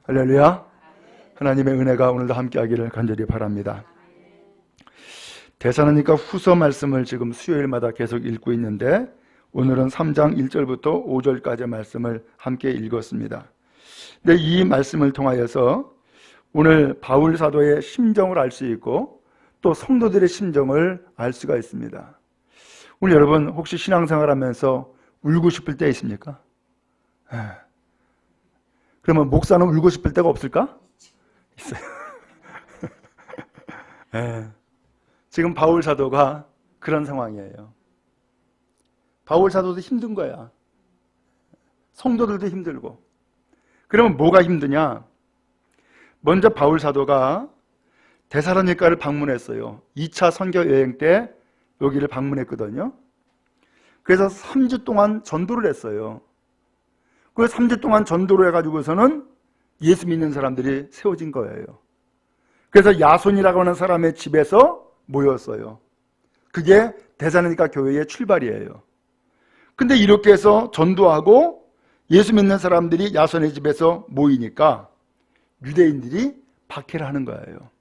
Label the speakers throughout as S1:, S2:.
S1: 할렐루야. 하나님의 은혜가 오늘도 함께하기를 간절히 바랍니다. 데살로니가 후서 말씀을 지금 수요일마다 계속 읽고 있는데 오늘은 3장 1절부터 5절까지의 말씀을 함께 읽었습니다. 근데 이 말씀을 통하여서 오늘 바울 사도의 심정을 알 수 있고 또 성도들의 심정을 알 수가 있습니다. 오늘 여러분 혹시 신앙생활 하면서 울고 싶을 때 있습니까? 그러면 목사는 울고 싶을 때가 없을까? 있어요. 지금 바울 사도가 그런 상황이에요. 바울 사도도 힘든 거야. 성도들도 힘들고. 그러면 뭐가 힘드냐? 먼저 바울 사도가 데살로니가를 방문했어요. 2차 선교 여행 때 여기를 방문했거든요. 그래서 3주 동안 전도를 했어요. 그 3주 동안 전도를 해가지고서는 예수 믿는 사람들이 세워진 거예요. 그래서 야손이라고 하는 사람의 집에서 모였어요. 그게 데살로니가 교회의 출발이에요. 근데 이렇게 해서 전도하고 예수 믿는 사람들이 야손의 집에서 모이니까 유대인들이 박해를 하는 거예요.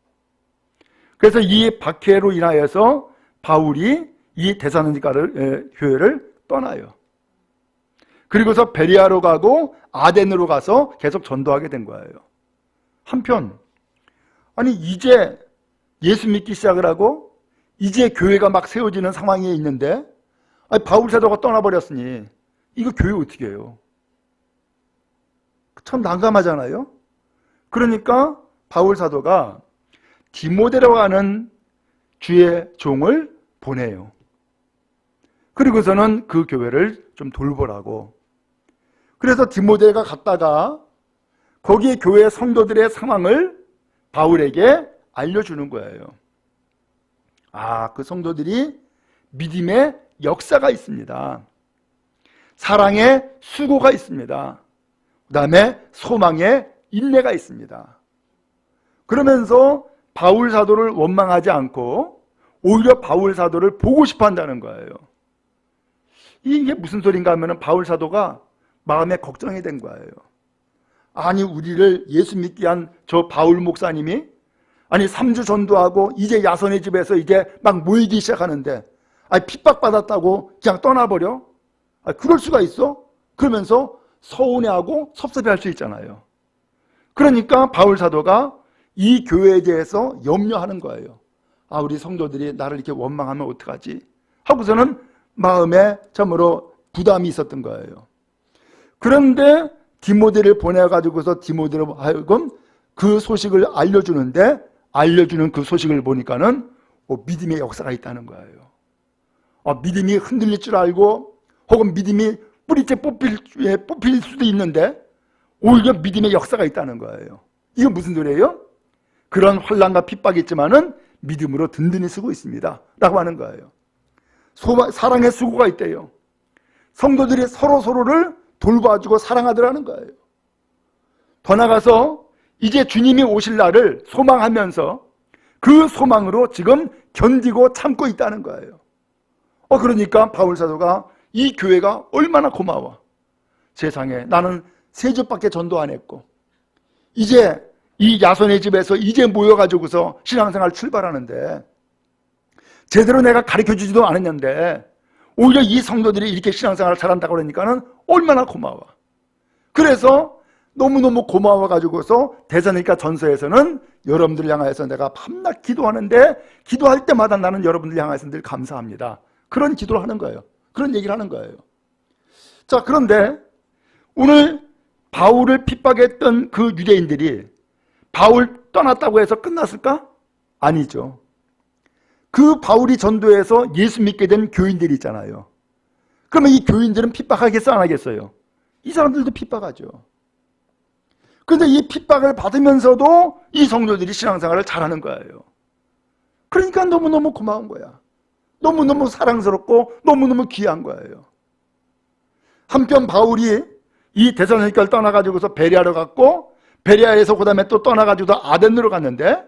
S1: 그래서 이 박해로 인하여서 바울이 이 데살로니가 교회를 떠나요. 그리고서 베레아로 가고 아덴으로 가서 계속 전도하게 된 거예요. 한편 아니 이제 예수 믿기 시작을 하고 이제 교회가 막 세워지는 상황에 있는데 아니 바울 사도가 떠나버렸으니 이거 교회 어떻게 해요? 참 난감하잖아요. 그러니까 바울 사도가 디모데라고 하는 주의 종을 보내요. 그리고서는 그 교회를 좀 돌보라고. 그래서 디모데가 갔다가 거기에 교회 성도들의 상황을 바울에게 알려주는 거예요. 그 성도들이 믿음의 역사가 있습니다. 사랑의 수고가 있습니다. 그 다음에 소망의 인내가 있습니다. 그러면서 바울 사도를 원망하지 않고 오히려 바울 사도를 보고 싶어 한다는 거예요. 이게 무슨 소린가 하면 바울 사도가 마음에 걱정이 된 거예요. 아니 우리를 예수 믿게 한 저 바울 목사님이 아니 3주 전도하고 이제 야손의 집에서 이제 막 모이기 시작하는데 핍박받았다고 그냥 떠나버려? 그럴 수가 있어? 그러면서 서운해하고 섭섭해할 수 있잖아요. 그러니까 바울 사도가 이 교회에 대해서 염려하는 거예요. 우리 성도들이 나를 이렇게 원망하면 어떡하지? 하고서는 마음에 참으로 부담이 있었던 거예요. 그런데 디모데를 보내가지고서 디모데로 하여금 그 소식을 알려주는데 알려주는 그 소식을 보니까는 믿음의 역사가 있다는 거예요. 믿음이 흔들릴 줄 알고 혹은 믿음이 뿌리째 뽑힐 수도 있는데 오히려 믿음의 역사가 있다는 거예요. 이건 무슨 소리예요? 그런 환난과 핍박이 있지만은 믿음으로 든든히 쓰고 있습니다 라고 하는 거예요. 사랑의 수고가 있대요. 성도들이 서로서로를 돌봐주고 사랑하더라는 거예요. 더 나가서 이제 주님이 오실 날을 소망하면서 그 소망으로 지금 견디고 참고 있다는 거예요. 그러니까 바울 사도가 이 교회가 얼마나 고마워. 세상에 나는 3주밖에 전도 안 했고 이제 이 야손의 집에서 이제 모여가지고서 신앙생활 출발하는데 제대로 내가 가르쳐주지도 않았는데 오히려 이 성도들이 이렇게 신앙생활을 잘한다고 그러니까는 얼마나 고마워. 그래서 너무너무 고마워가지고서 데살로니가 전서에서는 여러분들을 향하여서 내가 밤낮 기도하는데 기도할 때마다 나는 여러분들 향해서 늘 감사합니다. 그런 기도를 하는 거예요. 그런 얘기를 하는 거예요. 자, 그런데 오늘 바울을 핍박했던 그 유대인들이 바울 떠났다고 해서 끝났을까? 아니죠. 그 바울이 전도해서 예수 믿게 된 교인들이 있잖아요. 그러면 이 교인들은 핍박하겠어 안 하겠어요? 이 사람들도 핍박하죠. 그런데 이 핍박을 받으면서도 이 성도들이 신앙생활을 잘하는 거예요. 그러니까 너무너무 고마운 거야. 너무너무 사랑스럽고 너무너무 귀한 거예요. 한편 바울이 이 데살로니가를 떠나가지고서 베레아로 갔고 베레아에서 그 다음에 또 떠나가지고 아덴으로 갔는데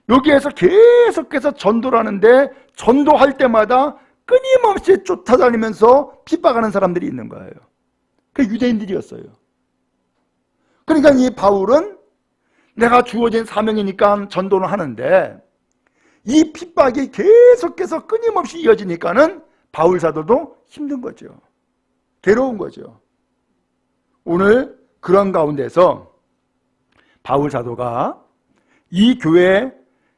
S1: 여기에서 계속해서 전도를 하는데 전도할 때마다 끊임없이 쫓아다니면서 핍박하는 사람들이 있는 거예요. 그 유대인들이었어요. 그러니까 이 바울은 내가 주어진 사명이니까 전도를 하는데 이 핍박이 계속해서 끊임없이 이어지니까는 바울 사도도 힘든 거죠. 괴로운 거죠. 오늘 그런 가운데서 바울 사도가 이 교회에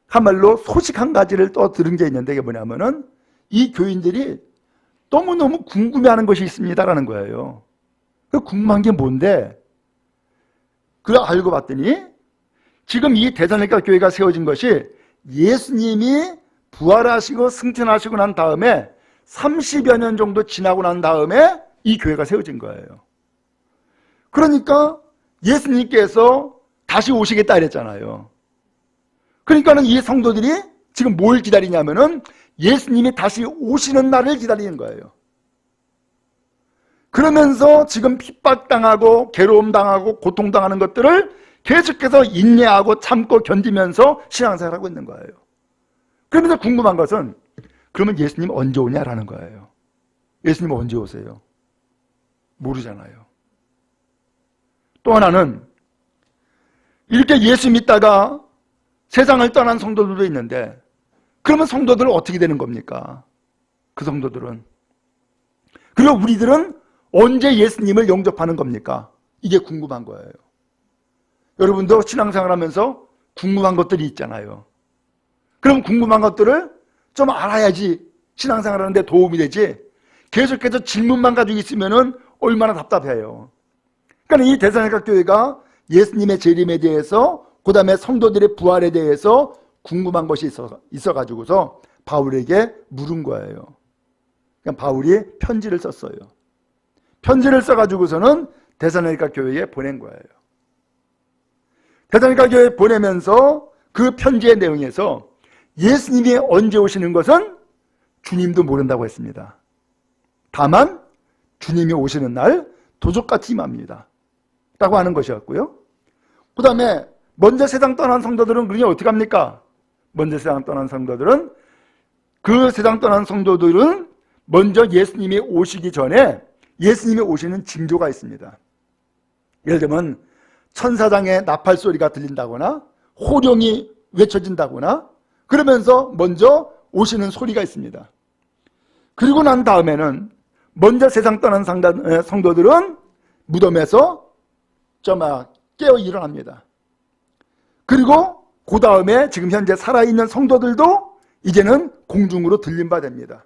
S1: 한말로 소식 한 가지를 또 들은 게 있는데, 이게 뭐냐면은 이 교인들이 너무너무 궁금해하는 것이 있습니다라는 거예요. 그 궁금한 게 뭔데? 그걸 알고 봤더니 지금 이 데살로니가 교회가 세워진 것이 예수님이 부활하시고 승천하시고 난 다음에 30여 년 정도 지나고 난 다음에 이 교회가 세워진 거예요. 그러니까 예수님께서 다시 오시겠다 이랬잖아요. 그러니까는 이 성도들이 지금 뭘 기다리냐면은 예수님이 다시 오시는 날을 기다리는 거예요. 그러면서 지금 핍박당하고 괴로움당하고 고통당하는 것들을 계속해서 인내하고 참고 견디면서 신앙생활하고 있는 거예요. 그러면서 궁금한 것은 그러면 예수님 언제 오냐라는 거예요. 예수님 언제 오세요? 모르잖아요. 또 하나는 이렇게 예수 믿다가 세상을 떠난 성도들도 있는데 그러면 성도들은 어떻게 되는 겁니까? 그 성도들은. 그리고 우리들은 언제 예수님을 영접하는 겁니까? 이게 궁금한 거예요. 여러분도 신앙생활 하면서 궁금한 것들이 있잖아요. 그럼 궁금한 것들을 좀 알아야지 신앙생활 하는데 도움이 되지, 계속해서 질문만 가지고 있으면 얼마나 답답해요. 그러니까 이 데살로니가 교회가 예수님의 재림에 대해서, 그 다음에 성도들의 부활에 대해서 궁금한 것이 있어가지고서 바울에게 물은 거예요. 그러니까 바울이 편지를 썼어요. 편지를 써가지고서는 데살로니가 교회에 보낸 거예요. 데살로니가 교회에 보내면서 그 편지의 내용에서 예수님이 언제 오시는 것은 주님도 모른다고 했습니다. 다만 주님이 오시는 날 도적같이 임합니다 라고 하는 것이었고요. 그 다음에 먼저 세상 떠난 성도들은 그러니 어떻게 합니까? 먼저 세상 떠난 성도들은, 그 세상 떠난 성도들은 먼저 예수님이 오시기 전에 예수님이 오시는 징조가 있습니다. 예를 들면 천사장의 나팔 소리가 들린다거나 호령이 외쳐진다거나 그러면서 먼저 오시는 소리가 있습니다. 그리고 난 다음에는 먼저 세상 떠난 성도들은 무덤에서 깨어 일어납니다. 그리고 그 다음에 지금 현재 살아있는 성도들도 이제는 공중으로 들림 바 됩니다.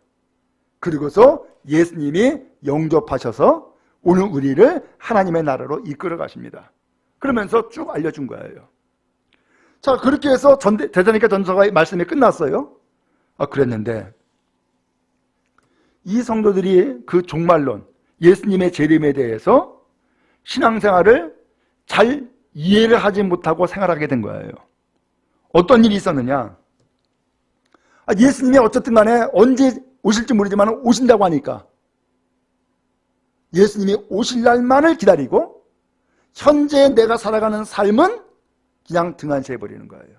S1: 그리고서 예수님이 영접하셔서 오늘 우리를 하나님의 나라로 이끌어 가십니다. 그러면서 쭉 알려준 거예요. 자, 그렇게 해서 데살로니가 전서가 말씀이 끝났어요. 그랬는데 이 성도들이 그 종말론, 예수님의 재림에 대해서 신앙생활을 잘 이해를 하지 못하고 생활하게 된 거예요. 어떤 일이 있었느냐? 예수님이 어쨌든 간에 언제 오실지 모르지만 오신다고 하니까 예수님이 오실 날만을 기다리고 현재 내가 살아가는 삶은 그냥 등한시해버리는 거예요.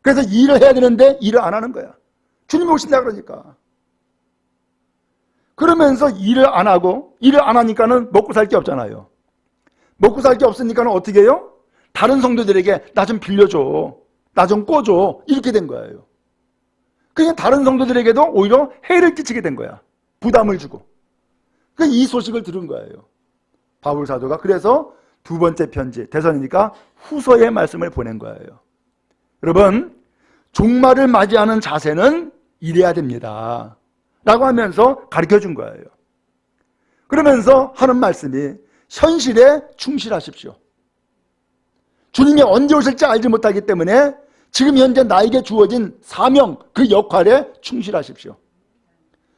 S1: 그래서 일을 해야 되는데 일을 안 하는 거야. 주님이 오신다 그러니까. 그러면서 일을 안 하고, 일을 안 하니까는 먹고 살 게 없잖아요. 먹고 살 게 없으니까 어떻게 해요? 다른 성도들에게 나 좀 빌려줘, 나 좀 꿔줘, 이렇게 된 거예요. 그냥 다른 성도들에게도 오히려 해를 끼치게 된 거야. 부담을 주고. 그러니까 이 소식을 들은 거예요. 바울 사도가. 그래서 두 번째 편지, 데살로니가 후서의 말씀을 보낸 거예요. 여러분, 종말을 맞이하는 자세는 이래야 됩니다 라고 하면서 가르쳐 준 거예요. 그러면서 하는 말씀이 현실에 충실하십시오. 주님이 언제 오실지 알지 못하기 때문에 지금 현재 나에게 주어진 사명, 그 역할에 충실하십시오.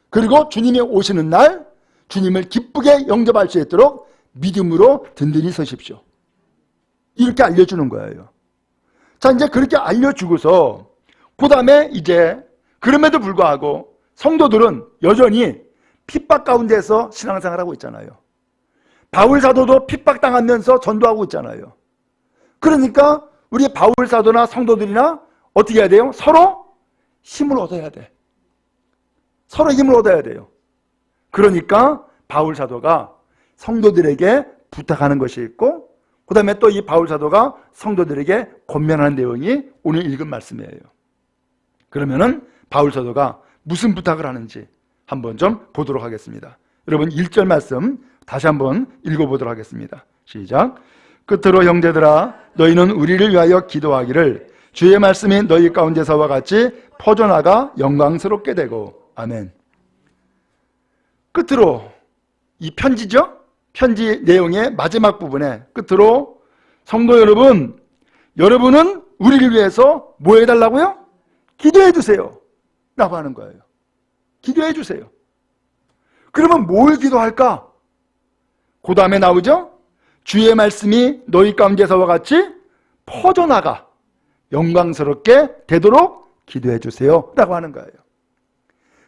S1: 그리고 주님이 오시는 날 주님을 기쁘게 영접할 수 있도록 믿음으로 든든히 서십시오. 이렇게 알려주는 거예요. 자, 이제 그렇게 알려주고서 그 다음에 이제 그럼에도 불구하고 성도들은 여전히 핍박 가운데서 신앙생활하고 있잖아요. 바울 사도도 핍박당하면서 전도하고 있잖아요. 그러니까 우리 바울 사도나 성도들이나 어떻게 해야 돼요? 서로 힘을 얻어야 돼. 서로 힘을 얻어야 돼요. 그러니까 바울 사도가 성도들에게 부탁하는 것이 있고, 그 다음에 또 이 바울 사도가 성도들에게 권면하는 내용이 오늘 읽은 말씀이에요. 그러면은 바울 사도가 무슨 부탁을 하는지 한번 좀 보도록 하겠습니다. 여러분 1절 말씀 다시 한번 읽어보도록 하겠습니다. 시작. 끝으로 형제들아, 너희는 우리를 위하여 기도하기를 주의 말씀이 너희 가운데서와 같이 퍼져나가 영광스럽게 되고. 아멘. 끝으로 이 편지죠? 편지 내용의 마지막 부분에 끝으로 성도 여러분, 여러분은 우리를 위해서 뭐 해달라고요? 기도해 주세요 라고 하는 거예요. 기도해 주세요. 그러면 뭘 기도할까? 그 다음에 나오죠? 주의 말씀이 너희 가운데서와 같이 퍼져나가 영광스럽게 되도록 기도해 주세요 라고 하는 거예요.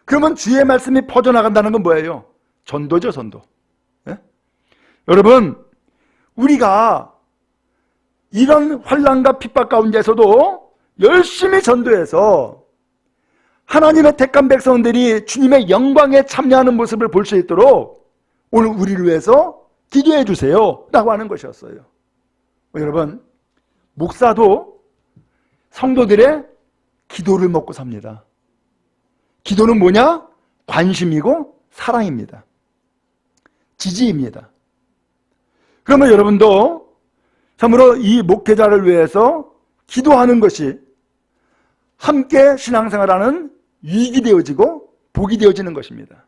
S1: 그러면 주의 말씀이 퍼져나간다는 건 뭐예요? 전도죠, 전도. 예? 여러분, 우리가 이런 환난과 핍박 가운데서도 열심히 전도해서 하나님의 택한 백성들이 주님의 영광에 참여하는 모습을 볼 수 있도록 오늘 우리를 위해서 기도해 주세요 라고 하는 것이었어요. 여러분, 목사도 성도들의 기도를 먹고 삽니다. 기도는 뭐냐? 관심이고 사랑입니다. 지지입니다. 그러면 여러분도 참으로 이 목회자를 위해서 기도하는 것이 함께 신앙생활하는 유익이 되어지고 복이 되어지는 것입니다.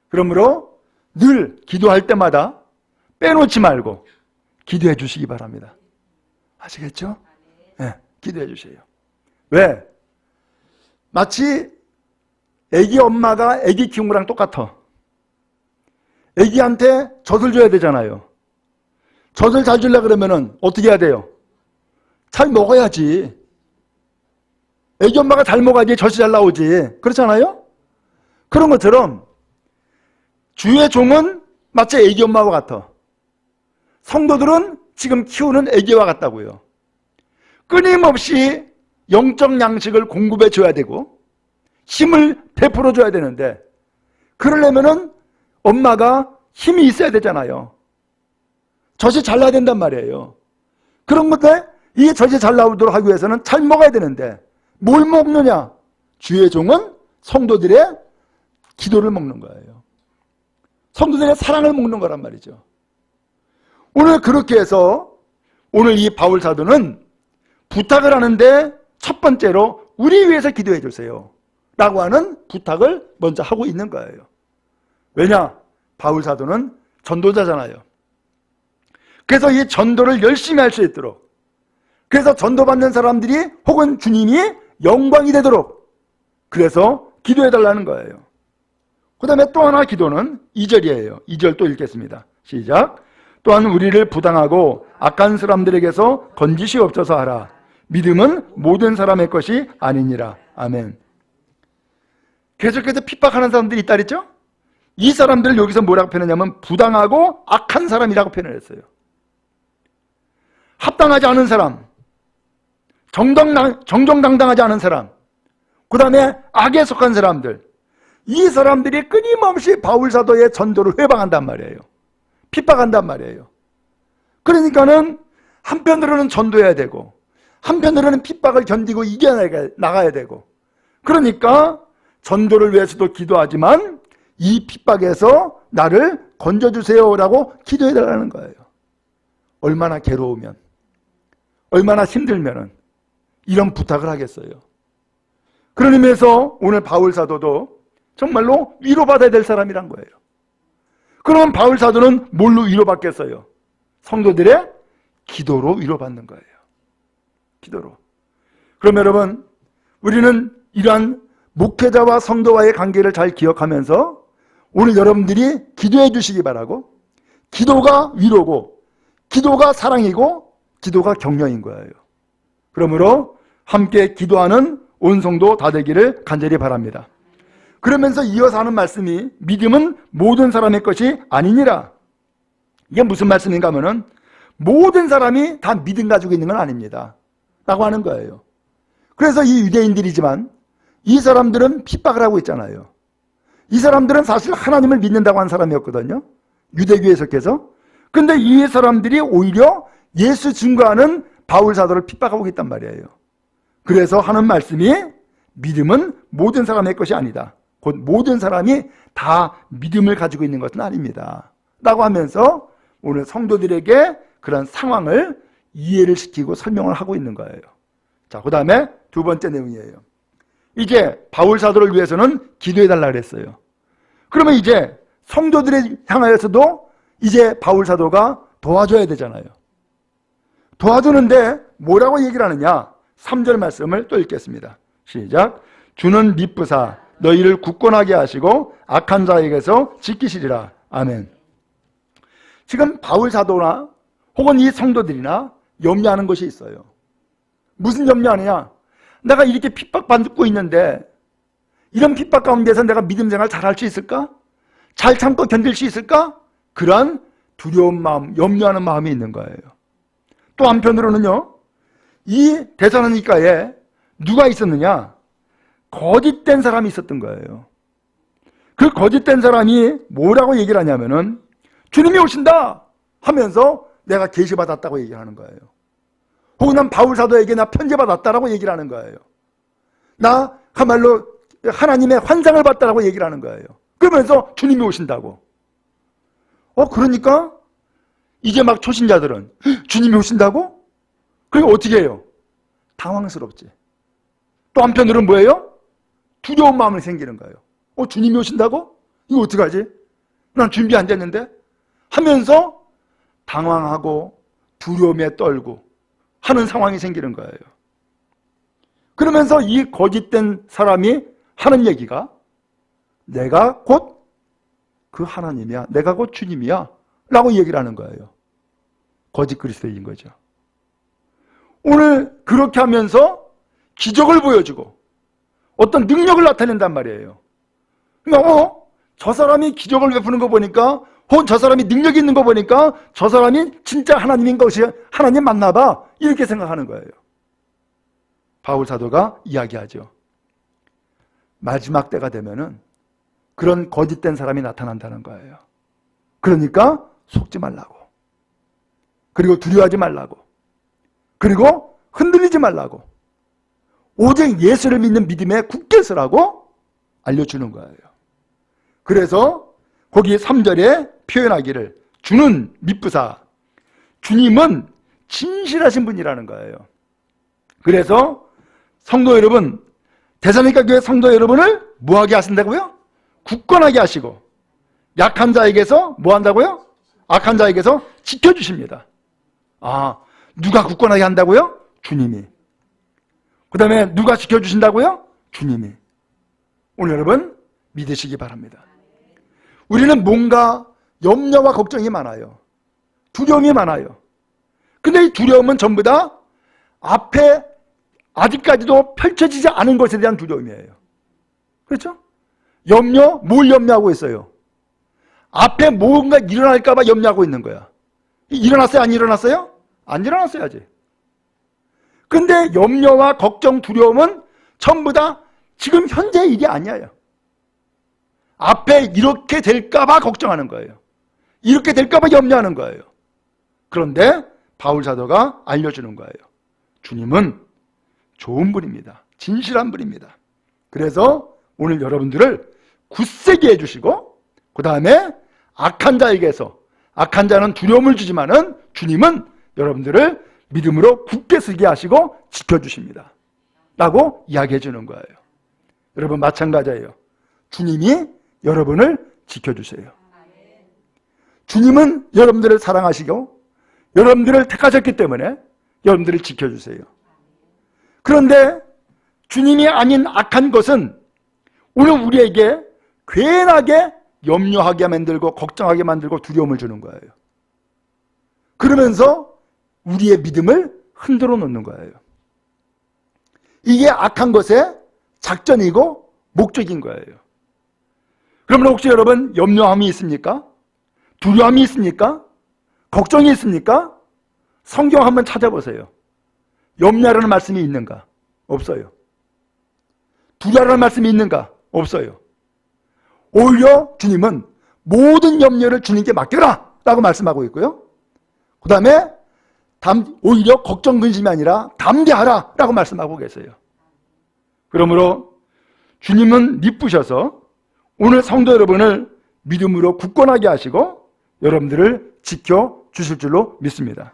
S1: 그러므로 늘 기도할 때마다 빼놓지 말고 기도해 주시기 바랍니다. 아시겠죠? 네, 기도해 주세요. 왜? 마치 애기 엄마가 애기 키운 거랑 똑같아. 애기한테 젖을 줘야 되잖아요. 젖을 잘 주려고 그러면은 어떻게 해야 돼요? 잘 먹어야지. 애기 엄마가 잘 먹어야지 젖이 잘 나오지. 그렇잖아요? 그런 것처럼 주의 종은 마치 애기 엄마와 같아. 성도들은 지금 키우는 애기와 같다고요. 끊임없이 영적 양식을 공급해 줘야 되고 힘을 베풀어 줘야 되는데, 그러려면은 엄마가 힘이 있어야 되잖아요. 젖이 잘 나야 된단 말이에요. 그런 건데 이 젖이 잘 나오도록 하기 위해서는 잘 먹어야 되는데 뭘 먹느냐? 주의 종은 성도들의 기도를 먹는 거예요. 성도들의 사랑을 먹는 거란 말이죠. 오늘 그렇게 해서 오늘 이 바울 사도는 부탁을 하는데 첫 번째로 우리 위해서 기도해 주세요 라고 하는 부탁을 먼저 하고 있는 거예요. 왜냐? 바울 사도는 전도자잖아요. 그래서 이 전도를 열심히 할 수 있도록, 그래서 전도받는 사람들이 혹은 주님이 영광이 되도록 그래서 기도해 달라는 거예요. 그 다음에 또 하나 기도는 2절이에요. 2절 또 읽겠습니다. 시작. 또한 우리를 부당하고 악한 사람들에게서 건지시옵소서 하라. 믿음은 모든 사람의 것이 아니니라. 아멘. 계속해서 핍박하는 사람들이 있다 그랬죠? 이 사람들을 여기서 뭐라고 표현하냐면 부당하고 악한 사람이라고 표현을 했어요. 합당하지 않은 사람, 정정당당하지 않은 사람, 그 다음에 악에 속한 사람들, 이 사람들이 끊임없이 바울 사도의 전도를 회방한단 말이에요. 핍박한단 말이에요. 그러니까는 한편으로는 전도해야 되고 한편으로는 핍박을 견디고 이겨나가야 되고, 그러니까 전도를 위해서도 기도하지만 이 핍박에서 나를 건져주세요라고 기도해달라는 거예요. 얼마나 괴로우면, 얼마나 힘들면은 이런 부탁을 하겠어요. 그런 의미에서 오늘 바울 사도도 정말로 위로받아야 될 사람이란 거예요. 그러면 바울 사도는 뭘로 위로받겠어요? 성도들의 기도로 위로받는 거예요. 기도로. 그럼 여러분, 우리는 이러한 목회자와 성도와의 관계를 잘 기억하면서 오늘 여러분들이 기도해 주시기 바라고, 기도가 위로고 기도가 사랑이고 기도가 격려인 거예요. 그러므로 함께 기도하는 온 성도 다 되기를 간절히 바랍니다. 그러면서 이어서 하는 말씀이 믿음은 모든 사람의 것이 아니니라. 이게 무슨 말씀인가 하면은 모든 사람이 다 믿음 가지고 있는 건 아닙니다 라고 하는 거예요. 그래서 이 유대인들이지만 이 사람들은 핍박을 하고 있잖아요. 이 사람들은 사실 하나님을 믿는다고 한 사람이었거든요. 유대교에 속해서. 근데 이 사람들이 오히려 예수 증거하는 바울 사도를 핍박하고 있단 말이에요. 그래서 하는 말씀이 믿음은 모든 사람의 것이 아니다. 곧 모든 사람이 다 믿음을 가지고 있는 것은 아닙니다. 라고 하면서 오늘 성도들에게 그런 상황을 이해를 시키고 설명을 하고 있는 거예요. 자, 그 다음에 두 번째 내용이에요. 이제 바울 사도를 위해서는 기도해달라 그랬어요. 그러면 이제 성도들을 향하여서도 이제 바울 사도가 도와줘야 되잖아요. 도와주는데 뭐라고 얘기를 하느냐? 3절 말씀을 또 읽겠습니다. 시작. 주는 미쁘사 너희를 굳건하게 하시고 악한 자에게서 지키시리라. 아멘. 지금 바울 사도나 혹은 이 성도들이나 염려하는 것이 있어요. 무슨 염려하느냐? 내가 이렇게 핍박받고 있는데 이런 핍박 가운데서 내가 믿음 생활 잘할 수 있을까? 잘 참고 견딜 수 있을까? 그런 두려운 마음, 염려하는 마음이 있는 거예요. 또 한편으로는요, 이 데살로니가에 누가 있었느냐? 거짓된 사람이 있었던 거예요. 그 거짓된 사람이 뭐라고 얘기를 하냐면은 주님이 오신다 하면서 내가 계시받았다고 얘기를 하는 거예요. 혹은 난 바울 사도에게 나 편지받았다라고 얘기를 하는 거예요. 나 한말로 하나님의 환상을 봤다라고 얘기를 하는 거예요. 그러면서 주님이 오신다고. 그러니까 이제 막 초신자들은 주님이 오신다고? 그리고 어떻게 해요? 당황스럽지. 또 한편으로는 뭐예요? 두려운 마음이 생기는 거예요. 주님이 오신다고? 이거 어떡하지? 난 준비 안 됐는데? 하면서 당황하고 두려움에 떨고 하는 상황이 생기는 거예요. 그러면서 이 거짓된 사람이 하는 얘기가 내가 곧 그 하나님이야. 내가 곧 주님이야. 라고 얘기를 하는 거예요. 거짓 그리스도인 거죠. 오늘 그렇게 하면서 기적을 보여주고 어떤 능력을 나타낸단 말이에요. 그러니까 저 사람이 기적을 베푸는 거 보니까 저 사람이 능력이 있는 거 보니까 저 사람이 진짜 하나님인 것이 하나님 맞나 봐. 이렇게 생각하는 거예요. 바울 사도가 이야기하죠. 마지막 때가 되면은 그런 거짓된 사람이 나타난다는 거예요. 그러니까 속지 말라고. 그리고 두려워하지 말라고. 그리고 흔들리지 말라고. 오직 예수를 믿는 믿음에 굳게 서라고 알려주는 거예요. 그래서 거기 3절에 표현하기를 주는 미쁘사 주님은 진실하신 분이라는 거예요. 그래서 성도 여러분, 데살로니가 교회 성도 여러분을 뭐하게 하신다고요? 굳건하게 하시고 약한 자에게서 뭐 한다고요? 악한 자에게서 지켜주십니다. 누가 굳건하게 한다고요? 주님이. 그 다음에 누가 지켜주신다고요? 주님이. 오늘 여러분 믿으시기 바랍니다. 우리는 뭔가 염려와 걱정이 많아요. 두려움이 많아요. 근데 이 두려움은 전부 다 앞에 아직까지도 펼쳐지지 않은 것에 대한 두려움이에요. 그렇죠? 염려, 뭘 염려하고 있어요? 앞에 뭔가 일어날까 봐 염려하고 있는 거야. 일어났어요? 안 일어났어요? 안 일어났어요 아직. 근데 염려와 걱정, 두려움은 전부 다 지금 현재의 일이 아니에요. 앞에 이렇게 될까 봐 걱정하는 거예요. 이렇게 될까 봐 염려하는 거예요. 그런데 바울 사도가 알려주는 거예요. 주님은 좋은 분입니다. 진실한 분입니다. 그래서 오늘 여러분들을 굳세게 해주시고 그 다음에 악한 자에게서, 악한 자는 두려움을 주지만은 주님은 여러분들을 믿음으로 굳게 서게 하시고 지켜주십니다. 라고 이야기해 주는 거예요. 여러분 마찬가지예요. 주님이 여러분을 지켜주세요. 주님은 여러분들을 사랑하시고 여러분들을 택하셨기 때문에 여러분들을 지켜주세요. 그런데 주님이 아닌 악한 것은 오늘 우리에게 괜하게 염려하게 만들고 걱정하게 만들고 두려움을 주는 거예요. 그러면서 우리의 믿음을 흔들어 놓는 거예요. 이게 악한 것의 작전이고 목적인 거예요. 그러면 혹시 여러분 염려함이 있습니까? 두려움이 있습니까? 걱정이 있습니까? 성경 한번 찾아보세요. 염려라는 말씀이 있는가? 없어요. 두려워할 말씀이 있는가? 없어요. 오히려 주님은 모든 염려를 주님께 맡겨라 라고 말씀하고 있고요. 그 다음에 오히려 걱정 근심이 아니라 담대하라 라고 말씀하고 계세요. 그러므로 주님은 미쁘셔서 오늘 성도 여러분을 믿음으로 굳건하게 하시고 여러분들을 지켜주실 줄로 믿습니다.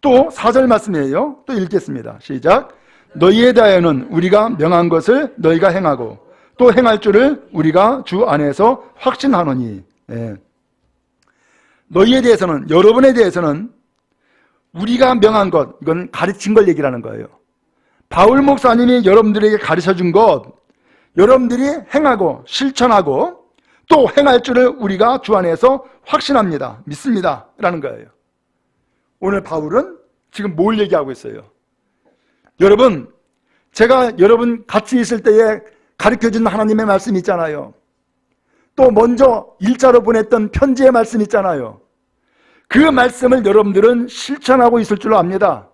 S1: 또 4절 말씀이에요. 또 읽겠습니다. 시작. 너희에 대하여는 우리가 명한 것을 너희가 행하고 또 행할 줄을 우리가 주 안에서 확신하노니. 예. 너희에 대해서는, 여러분에 대해서는 우리가 명한 것, 이건 가르친 걸 얘기하는 거예요. 바울 목사님이 여러분들에게 가르쳐준 것, 여러분들이 행하고 실천하고 또 행할 줄을 우리가 주 안에서 확신합니다. 믿습니다. 라는 거예요. 오늘 바울은 지금 뭘 얘기하고 있어요? 여러분, 제가 여러분 같이 있을 때에 가르쳐준 하나님의 말씀 있잖아요. 또 먼저 일자로 보냈던 편지의 말씀 있잖아요. 그 말씀을 여러분들은 실천하고 있을 줄로 압니다.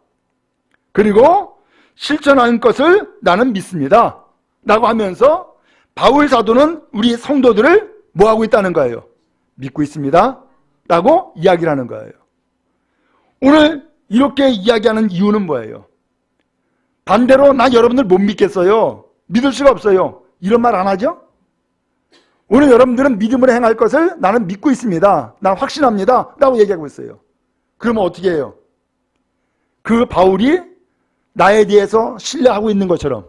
S1: 그리고 실천하는 것을 나는 믿습니다. 라고 하면서 바울 사도는 우리 성도들을 뭐하고 있다는 거예요? 믿고 있습니다. 라고 이야기를 하는 거예요. 오늘 이렇게 이야기하는 이유는 뭐예요? 반대로 나 여러분들 못 믿겠어요. 믿을 수가 없어요. 이런 말 안 하죠? 오늘 여러분들은 믿음으로 행할 것을 나는 믿고 있습니다. 난 확신합니다. 라고 얘기하고 있어요. 그러면 어떻게 해요? 그 바울이 나에 대해서 신뢰하고 있는 것처럼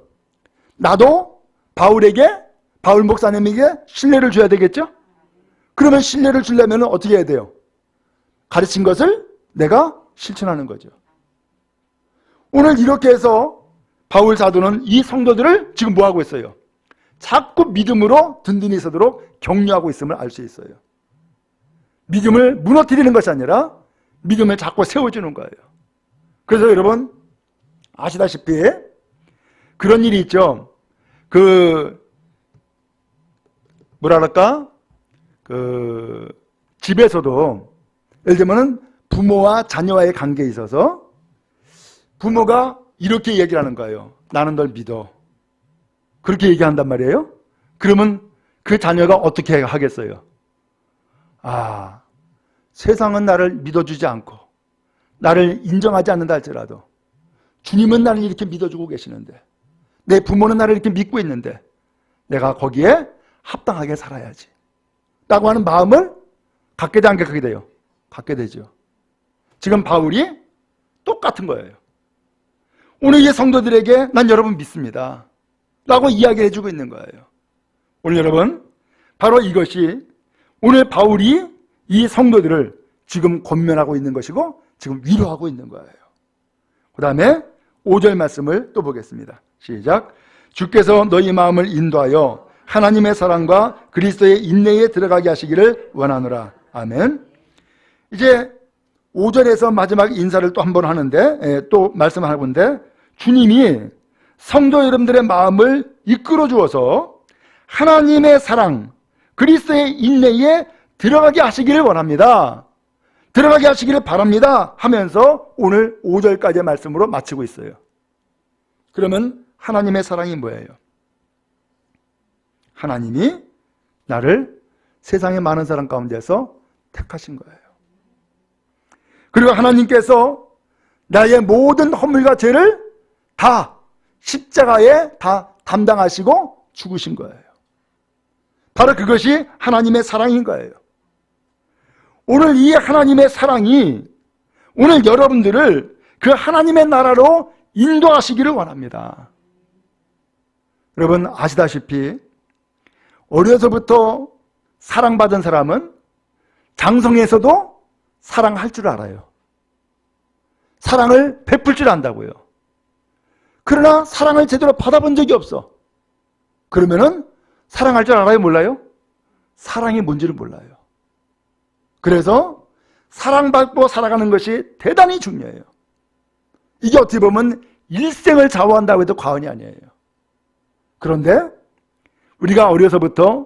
S1: 나도 바울 목사님에게 신뢰를 줘야 되겠죠? 그러면 신뢰를 주려면 어떻게 해야 돼요? 가르친 것을 내가 실천하는 거죠. 오늘 이렇게 해서 바울 사도는 이 성도들을 지금 뭐 하고 있어요? 자꾸 믿음으로 든든히 서도록 격려하고 있음을 알 수 있어요. 믿음을 무너뜨리는 것이 아니라 믿음을 자꾸 세워주는 거예요. 그래서 여러분 아시다시피 그런 일이 있죠. 집에서도 예를 들면 부모와 자녀와의 관계에 있어서 부모가 이렇게 얘기를 하는 거예요. 나는 널 믿어. 그렇게 얘기한단 말이에요. 그러면 그 자녀가 어떻게 하겠어요? 세상은 나를 믿어주지 않고 나를 인정하지 않는다 할지라도 주님은 나를 이렇게 믿어주고 계시는데, 내 부모는 나를 이렇게 믿고 있는데 내가 거기에 합당하게 살아야지 라고 하는 마음을 갖게 돼, 안 갖게 돼요? 갖게 되죠. 지금 바울이 똑같은 거예요. 오늘 이 성도들에게 난 여러분 믿습니다 라고 이야기를 해주고 있는 거예요. 오늘 여러분, 바로 이것이 오늘 바울이 이 성도들을 지금 권면하고 있는 것이고 지금 위로하고 있는 거예요. 그 다음에 5절 말씀을 또 보겠습니다. 시작. 주께서 너희 마음을 인도하여 하나님의 사랑과 그리스도의 인내에 들어가게 하시기를 원하노라. 아멘. 이제 5절에서 마지막 인사를 또 한 번 하는데, 또 말씀하는 건데, 주님이 성도 여러분들의 마음을 이끌어 주어서 하나님의 사랑, 그리스도의 인내에 들어가게 하시기를 원합니다. 들어가게 하시기를 바랍니다 하면서 오늘 5절까지의 말씀으로 마치고 있어요. 그러면 하나님의 사랑이 뭐예요? 하나님이 나를 세상의 많은 사람 가운데서 택하신 거예요. 그리고 하나님께서 나의 모든 허물과 죄를 다 십자가에 다 담당하시고 죽으신 거예요. 바로 그것이 하나님의 사랑인 거예요. 오늘 이 하나님의 사랑이 오늘 여러분들을 그 하나님의 나라로 인도하시기를 원합니다. 여러분 아시다시피 어려서부터 사랑받은 사람은 장성에서도 사랑할 줄 알아요. 사랑을 베풀 줄 안다고요. 그러나 사랑을 제대로 받아본 적이 없어. 그러면은 사랑할 줄 알아요? 몰라요? 사랑이 뭔지를 몰라요. 그래서 사랑받고 살아가는 것이 대단히 중요해요. 이게 어떻게 보면 일생을 좌우한다고 해도 과언이 아니에요. 그런데 우리가 어려서부터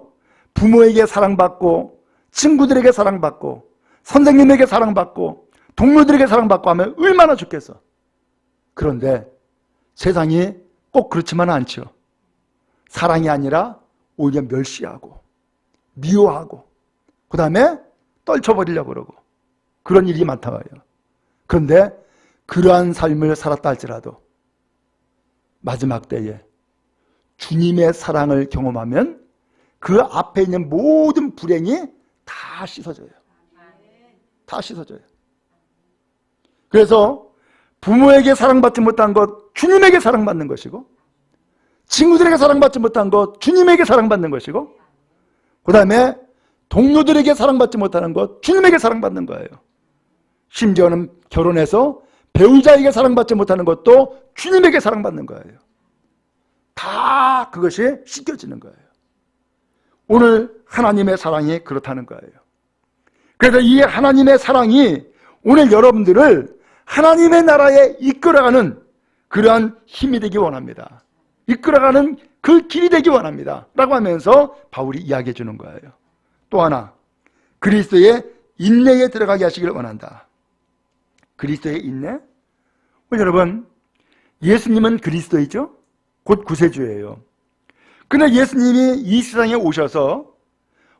S1: 부모에게 사랑받고 친구들에게 사랑받고 선생님에게 사랑받고 동료들에게 사랑받고 하면 얼마나 좋겠어. 그런데 세상이 꼭 그렇지만은 않죠. 사랑이 아니라 오히려 멸시하고 미워하고 그 다음에 떨쳐버리려고 그러고 그런 일이 많다고 해요. 그런데 그러한 삶을 살았다 할지라도 마지막 때에 주님의 사랑을 경험하면 그 앞에 있는 모든 불행이 다 씻어져요. 다 씻어져요. 그래서 부모에게 사랑받지 못한 것 주님에게 사랑받는 것이고, 친구들에게 사랑받지 못한 것 주님에게 사랑받는 것이고, 그 다음에 동료들에게 사랑받지 못하는 것 주님에게 사랑받는 거예요. 심지어는 결혼해서 배우자에게 사랑받지 못하는 것도 주님에게 사랑받는 거예요. 다 그것이 씻겨지는 거예요. 오늘 하나님의 사랑이 그렇다는 거예요. 그래서 이 하나님의 사랑이 오늘 여러분들을 하나님의 나라에 이끌어가는 그러한 힘이 되기 원합니다. 이끌어가는 그 길이 되기 원합니다 라고 하면서 바울이 이야기해 주는 거예요. 또 하나, 그리스도의 인내에 들어가게 하시기를 원한다. 그리스도의 인내? 여러분, 예수님은 그리스도이죠? 곧 구세주예요. 그러나 예수님이 이 세상에 오셔서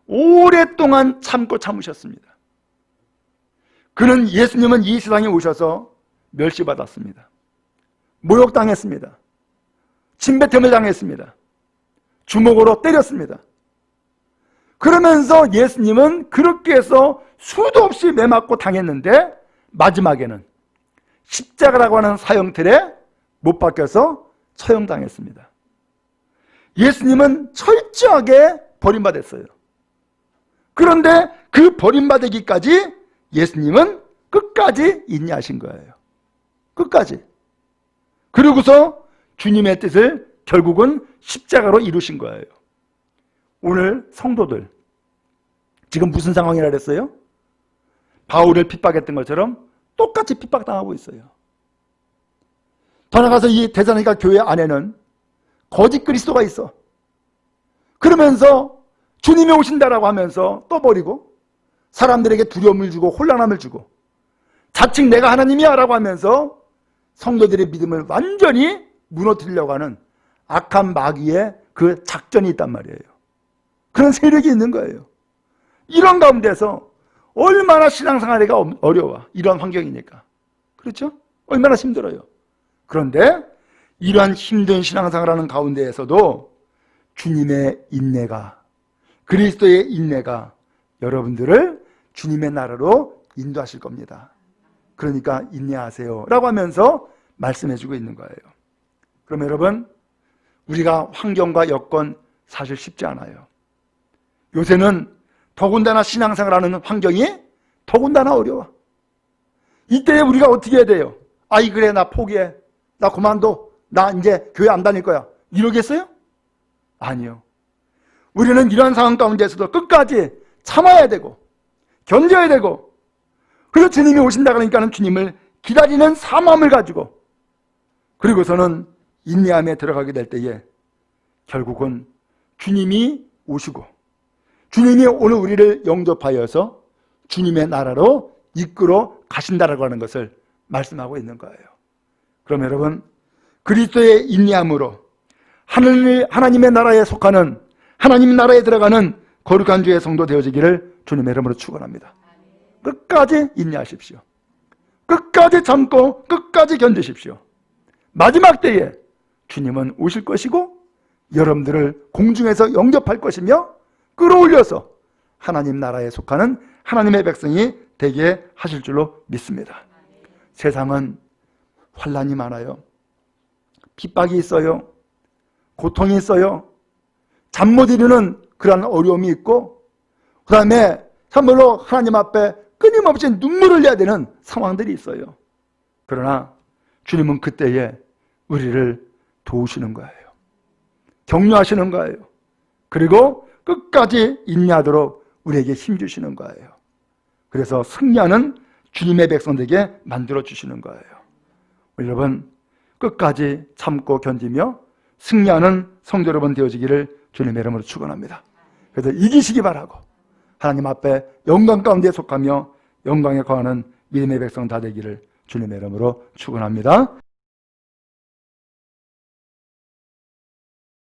S1: 오랫동안 참고 참으셨습니다. 예수님은 이 세상에 오셔서 멸시받았습니다. 모욕당했습니다. 침뱉음을 당했습니다. 주먹으로 때렸습니다. 그러면서 예수님은 그렇게 해서 수도 없이 매맞고 당했는데 마지막에는 십자가라고 하는 사형틀에 못 박혀서 처형당했습니다. 예수님은 철저하게 버림받았어요. 그런데 그 버림받기까지 예수님은 끝까지 인내하신 거예요. 끝까지. 그러고서 주님의 뜻을 결국은 십자가로 이루신 거예요. 오늘 성도들 지금 무슨 상황이라 그랬어요? 바울을 핍박했던 것처럼 똑같이 핍박당하고 있어요. 더 나아가서 이 데살로니가 교회 안에는 거짓 그리스도가 있어. 그러면서 주님이 오신다라고 하면서 또 버리고 사람들에게 두려움을 주고 혼란함을 주고 자칭 내가 하나님이야 라고 하면서 성도들의 믿음을 완전히 무너뜨리려고 하는 악한 마귀의 그 작전이 있단 말이에요. 그런 세력이 있는 거예요. 이런 가운데서 얼마나 신앙생활이가 어려워. 이런 환경이니까. 그렇죠? 얼마나 힘들어요. 그런데 이러한 힘든 신앙생활하는 가운데에서도 주님의 인내가, 그리스도의 인내가 여러분들을 주님의 나라로 인도하실 겁니다. 그러니까 인내하세요 라고 하면서 말씀해주고 있는 거예요. 그럼 여러분, 우리가 환경과 여건 사실 쉽지 않아요. 요새는 더군다나 신앙생활하는 환경이 더군다나 어려워. 이때에 우리가 어떻게 해야 돼요? 아이 그래 나 포기해, 나 그만둬, 나 이제 교회 안 다닐 거야, 이러겠어요? 아니요. 우리는 이러한 상황 가운데서도 끝까지 참아야 되고 견뎌야 되고, 그리고 주님이 오신다 그러니까는 주님을 기다리는 사모함을 가지고, 그리고서는 인내함에 들어가게 될 때에 결국은 주님이 오시고 주님이 오늘 우리를 영접하여서 주님의 나라로 이끌어 가신다라고 하는 것을 말씀하고 있는 거예요. 그럼 여러분, 그리스도의 인내함으로 하나님의 나라에 속하는, 하나님 나라에 들어가는 거룩한 주의 성도 되어지기를 주님의 이름으로 축원합니다. 끝까지 인내하십시오. 끝까지 참고 끝까지 견디십시오. 마지막 때에 주님은 오실 것이고 여러분들을 공중에서 영접할 것이며 끌어올려서 하나님 나라에 속하는 하나님의 백성이 되게 하실 줄로 믿습니다. 세상은 환난이 많아요. 핍박이 있어요. 고통이 있어요. 잠 못 이루는 그런 어려움이 있고, 그 다음에 참으로 하나님 앞에 끊임없이 눈물을 흘려야 되는 상황들이 있어요. 그러나 주님은 그때에 우리를 도우시는 거예요. 격려하시는 거예요. 그리고 끝까지 인내하도록 우리에게 힘주시는 거예요. 그래서 승리하는 주님의 백성들에게 만들어주시는 거예요. 여러분, 끝까지 참고 견디며 승리하는 성도 여러분 되어지기를 주님의 이름으로 축원합니다. 그래서 이기시기 바라고 하나님 앞에 영광 가운데 속하며 영광에 거하는 믿음의 백성 다 되기를 주님의 이름으로 축원합니다.